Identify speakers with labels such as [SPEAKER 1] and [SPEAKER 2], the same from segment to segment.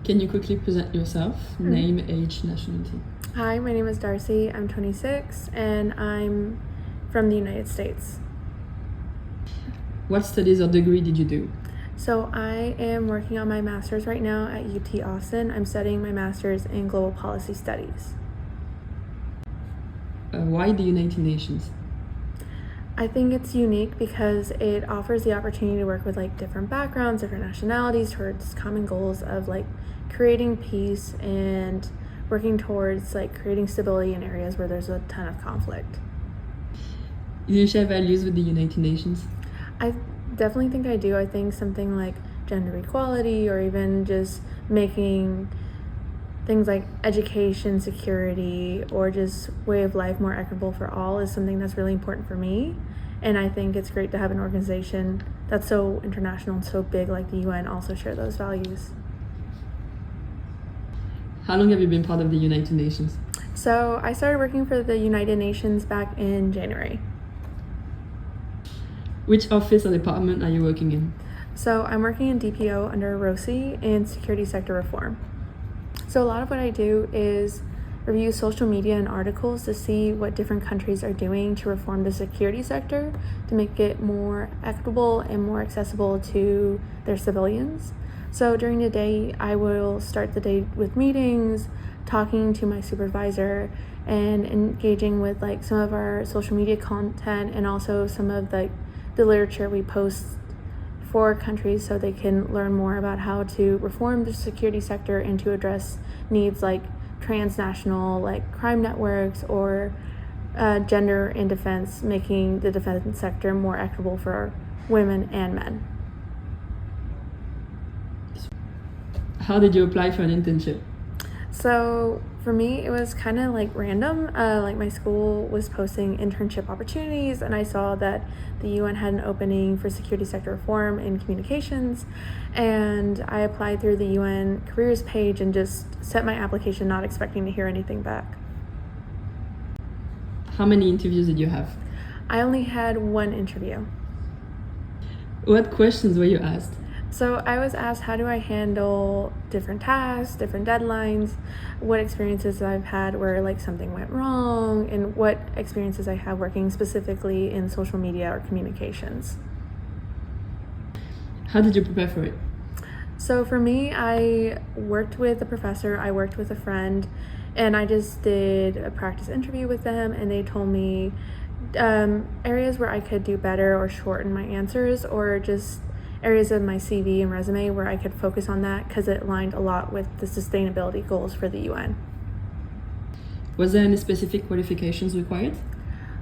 [SPEAKER 1] Can you quickly present yourself? Name, age, nationality.
[SPEAKER 2] Hi, my name is Darcy. I'm 26 and I'm from the United States.
[SPEAKER 1] What studies or degree did you do?
[SPEAKER 2] So I am working on my master's right now at UT Austin. I'm studying my master's in global policy studies.
[SPEAKER 1] Why the United Nations?
[SPEAKER 2] I think it's unique because it offers the opportunity to work with different backgrounds, different nationalities towards common goals of creating peace and working towards creating stability in areas where there's a ton of conflict.
[SPEAKER 1] Do you share values with the United Nations?
[SPEAKER 2] I definitely think I do. I think something like gender equality or even just making things like education, security, or just way of life more equitable for all is something that's really important for me. And I think it's great to have an organization that's so international and so big like the UN also share those values.
[SPEAKER 1] How long have you been part of the United Nations?
[SPEAKER 2] So I started working for the United Nations back in January.
[SPEAKER 1] Which office or department are you working in?
[SPEAKER 2] So I'm working in DPO under ROSI in security sector reform. So a lot of what I do is review social media and articles to see what different countries are doing to reform the security sector to make it more equitable and more accessible to their civilians. So during the day, I will start the day with meetings, talking to my supervisor, and engaging with some of our social media content and also some of the literature we post for countries so they can learn more about how to reform the security sector and to address needs like transnational crime networks or gender in defense, making the defense sector more equitable for women and men.
[SPEAKER 1] How did you apply for an internship?
[SPEAKER 2] So for me, it was kind of random. My school was posting internship opportunities, and I saw that the UN had an opening for security sector reform in communications, and I applied through the UN careers page and just sent my application, not expecting to hear anything back.
[SPEAKER 1] How many interviews did you have?
[SPEAKER 2] I only had one interview.
[SPEAKER 1] What questions were you asked?
[SPEAKER 2] So I was asked, how do I handle different tasks, different deadlines, what experiences I've had where something went wrong, and what experiences I have working specifically in social media or communications.
[SPEAKER 1] How did you prepare for it?
[SPEAKER 2] So for me, I worked with a professor, I worked with a friend, and I just did a practice interview with them, and they told me areas where I could do better or shorten my answers, or just areas of my CV and resume where I could focus on that because it aligned a lot with the sustainability goals for the UN.
[SPEAKER 1] Was there any specific qualifications required?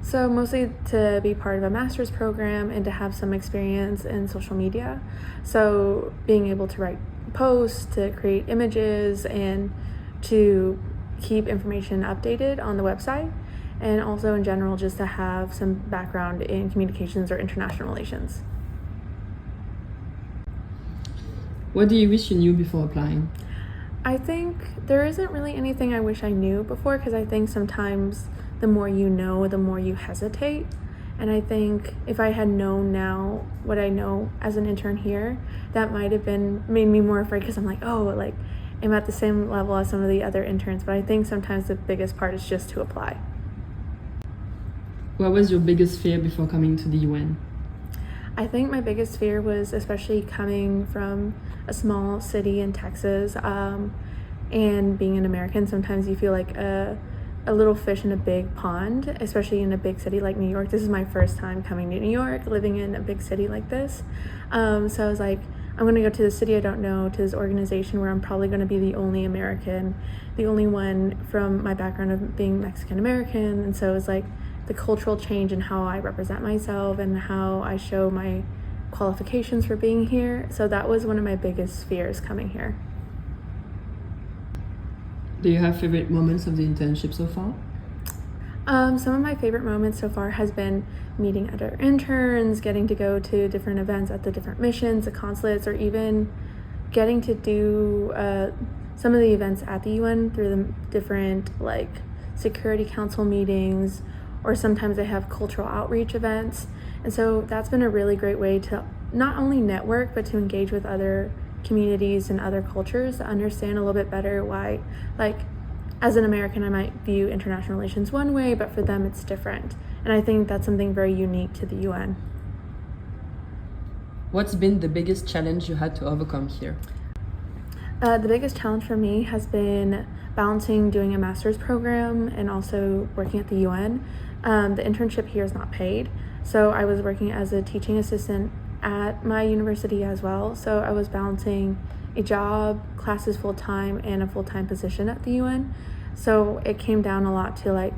[SPEAKER 2] So mostly to be part of a master's program and to have some experience in social media. So being able to write posts, to create images, and to keep information updated on the website. And also in general, just to have some background in communications or international relations.
[SPEAKER 1] What do you wish you knew before applying?
[SPEAKER 2] I think there isn't really anything I wish I knew before, because I think sometimes the more you know, the more you hesitate. And I think if I had known now what I know as an intern here, that might have made me more afraid, because I'm I'm at the same level as some of the other interns. But I think sometimes the biggest part is just to apply.
[SPEAKER 1] What was your biggest fear before coming to the UN?
[SPEAKER 2] I think my biggest fear was, especially coming from a small city in Texas, and being an American, sometimes you feel like a little fish in a big pond, especially in a big city like New York. This is my first time coming to New York, living in a big city like this. So I was like, I'm going to go to the city I don't know, to this organization where I'm probably going to be the only American, the only one from my background of being Mexican American. And so it was the cultural change in how I represent myself and how I show my qualifications for being here. So that was one of my biggest fears coming here.
[SPEAKER 1] Do you have favorite moments of the internship so far?
[SPEAKER 2] Some of my favorite moments so far has been meeting other interns, getting to go to different events at the different missions, the consulates, or even getting to do some of the events at the UN through the different Security Council meetings, or sometimes they have cultural outreach events. And so that's been a really great way to not only network, but to engage with other communities and other cultures to understand a little bit better why, like, as an American, I might view international relations one way, but for them it's different. And I think that's something very unique to the UN.
[SPEAKER 1] What's been the biggest challenge you had to overcome here?
[SPEAKER 2] The biggest challenge for me has been balancing doing a master's program and also working at the UN. The internship here is not paid, so I was working as a teaching assistant at my university as well. So I was balancing a job, classes full-time, and a full-time position at the UN. So it came down a lot to like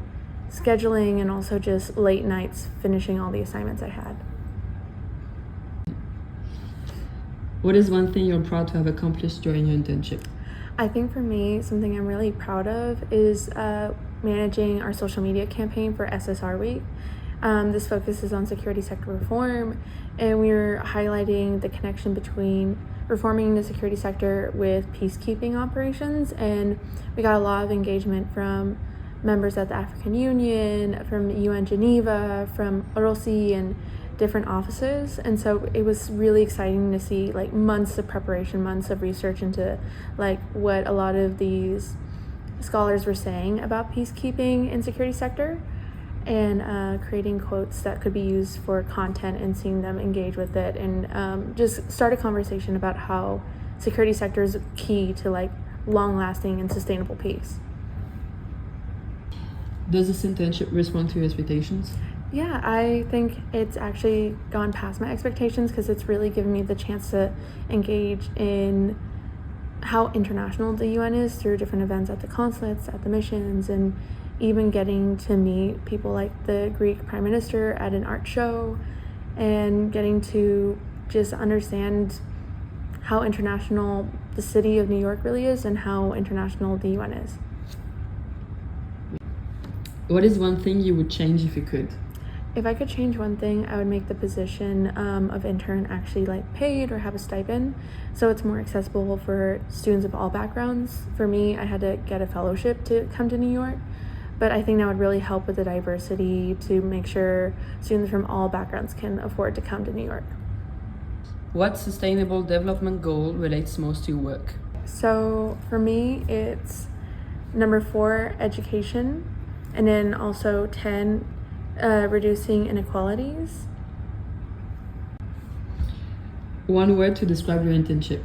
[SPEAKER 2] scheduling and also just late nights finishing all the assignments I had.
[SPEAKER 1] What is one thing you're proud to have accomplished during your internship?
[SPEAKER 2] I think for me, something I'm really proud of is managing our social media campaign for SSR Week. This focuses on security sector reform, and we're highlighting the connection between reforming the security sector with peacekeeping operations, and we got a lot of engagement from members at the African Union, from UN Geneva, from ROSI, and different offices. And so it was really exciting to see like months of preparation, months of research into like what a lot of these scholars were saying about peacekeeping in security sector, and creating quotes that could be used for content and seeing them engage with it, and just start a conversation about how security sector is key to like long-lasting and sustainable peace.
[SPEAKER 1] Does this internship respond to your expectations?
[SPEAKER 2] Yeah, I think it's actually gone past my expectations because it's really given me the chance to engage in how international the UN is through different events at the consulates, at the missions, and even getting to meet people like the Greek Prime Minister at an art show, and getting to just understand how international the city of New York really is and how international the UN is.
[SPEAKER 1] What is one thing you would change if you could?
[SPEAKER 2] If I could change one thing, I would make the position of intern actually like paid or have a stipend, so it's more accessible for students of all backgrounds. For me, I had to get a fellowship to come to New York, but I think that would really help with the diversity to make sure students from all backgrounds can afford to come to New York.
[SPEAKER 1] What sustainable development goal relates most to your work?
[SPEAKER 2] So for me, it's number 4, education, and then also 10, reducing inequalities.
[SPEAKER 1] One word to describe your internship.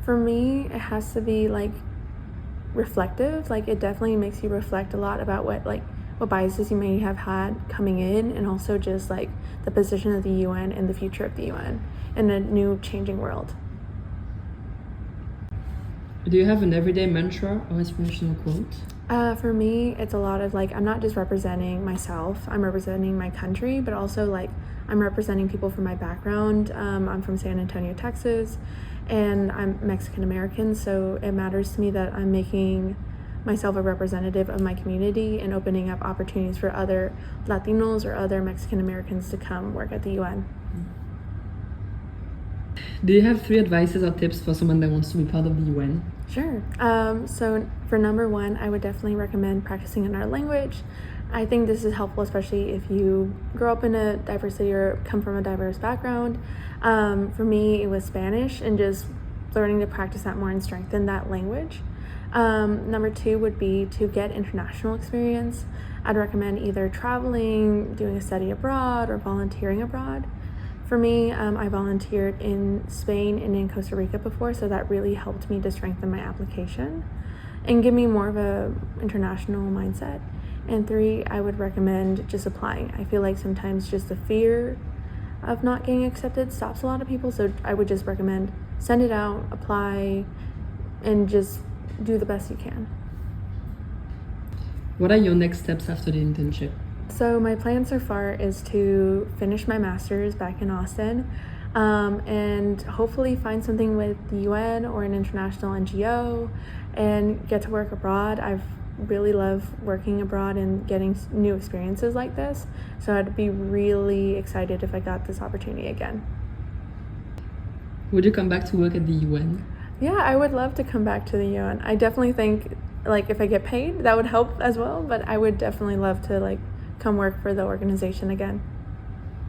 [SPEAKER 2] For me, it has to be like reflective. Like it definitely makes you reflect a lot about what biases you may have had coming in, and also just like the position of the UN and the future of the UN in a new changing world.
[SPEAKER 1] Do you have an everyday mantra or inspirational quote?
[SPEAKER 2] For me, it's a lot of like, I'm not just representing myself, I'm representing my country, but also like I'm representing people from my background. I'm from San Antonio, Texas, and I'm Mexican American, so it matters to me that I'm making myself a representative of my community and opening up opportunities for other Latinos or other Mexican Americans to come work at the UN.
[SPEAKER 1] Do you have 3 advices or tips for someone that wants to be part of the UN?
[SPEAKER 2] Sure. So for number 1, I would definitely recommend practicing another language. I think this is helpful, especially if you grow up in a diversity or come from a diverse background. For me, it was Spanish, and just learning to practice that more and strengthen that language. Number 2 would be to get international experience. I'd recommend either traveling, doing a study abroad, or volunteering abroad. For me, I volunteered in Spain and in Costa Rica before, so that really helped me to strengthen my application and give me more of a international mindset. And 3, I would recommend just applying. I feel like sometimes just the fear of not getting accepted stops a lot of people, so I would just recommend send it out, apply, and just do the best you can.
[SPEAKER 1] What are your next steps after the internship?
[SPEAKER 2] So my plan so far is to finish my master's back in Austin, and hopefully find something with the UN or an international NGO and get to work abroad. I've really love working abroad and getting new experiences like this, so I'd be really excited if I got this opportunity again.
[SPEAKER 1] Would you come back to work at the UN?
[SPEAKER 2] Yeah, I would love to come back to the UN. I definitely think like if I get paid, that would help as well, but I would definitely love to like come work for the organization again.